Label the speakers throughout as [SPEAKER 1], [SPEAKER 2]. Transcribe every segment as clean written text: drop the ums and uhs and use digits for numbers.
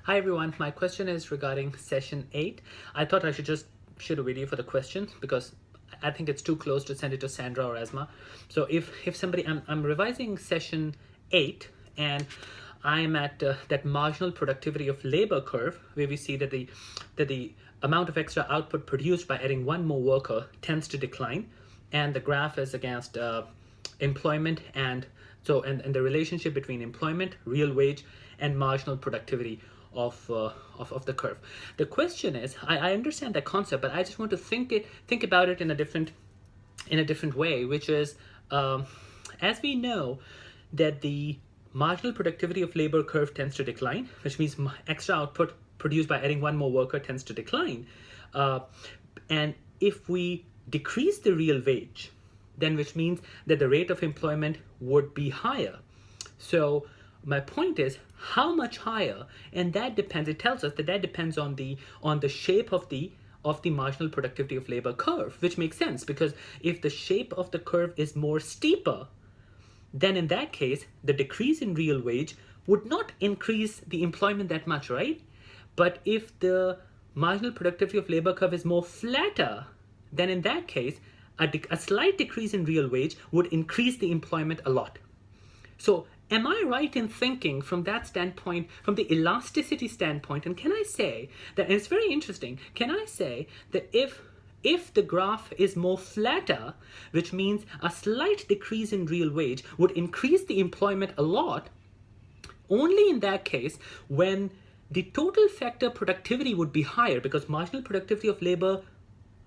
[SPEAKER 1] Hi everyone, my question is regarding session 8. I thought I should just shoot a video for the question because I think it's too close to send it to Sandra or Asma. So if somebody, I'm revising session 8 and I'm at that marginal productivity of labor curve where we see that the amount of extra output produced by adding one more worker tends to decline, and the graph is against employment and the relationship between employment, real wage, and marginal productivity of the curve. The question is, I understand that concept, but I just want to think about it in a different way, which is, as we know that the marginal productivity of labor curve tends to decline, which means extra output produced by adding one more worker tends to decline, and if we decrease the real wage, then which means that the rate of employment would be higher. So my point is, how much higher? And that depends. It tells us that depends on the shape of the marginal productivity of labor curve, which makes sense because if the shape of the curve is more steeper, then in that case the decrease in real wage would not increase the employment that much, right? But if the marginal productivity of labor curve is more flatter, then in that case a slight decrease in real wage would increase the employment a lot. So am I right in thinking from that standpoint, from the elasticity standpoint, and can I say that, and it's very interesting, can I say that if the graph is more flatter, which means a slight decrease in real wage would increase the employment a lot, only in that case when the total factor productivity would be higher, because marginal productivity of labor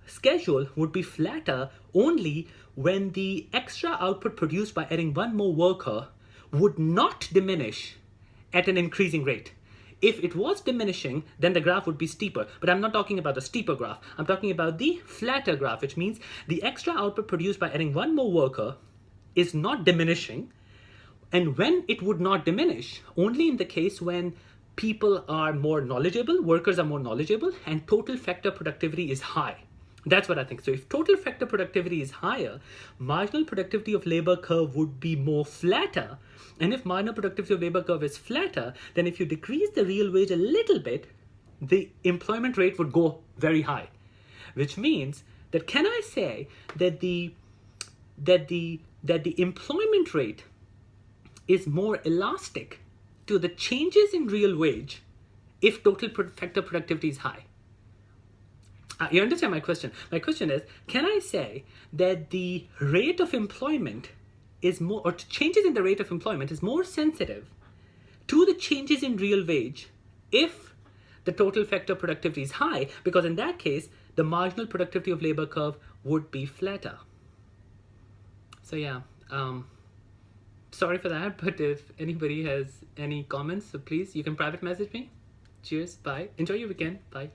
[SPEAKER 1] schedule would be flatter only when the extra output produced by adding one more worker would not diminish at an increasing rate. If it was diminishing, then the graph would be steeper. But I'm not talking about the steeper graph. I'm talking about the flatter graph, which means the extra output produced by adding one more worker is not diminishing. And when it would not diminish, only in the case when people are more knowledgeable, workers are more knowledgeable, and total factor productivity is high. That's what I think. So if total factor productivity is higher, marginal productivity of labor curve would be more flatter. And if marginal productivity of labor curve is flatter, then if you decrease the real wage a little bit, the employment rate would go very high. Which means that, can I say that the employment rate is more elastic to the changes in real wage if total factor productivity is high? You understand my question? My question is, can I say that the rate of employment is more, or changes in the rate of employment is more sensitive to the changes in real wage if the total factor productivity is high, because in that case, the marginal productivity of labor curve would be flatter. So yeah, sorry for that, but if anybody has any comments, so please, you can private message me. Cheers, bye. Enjoy your weekend, bye.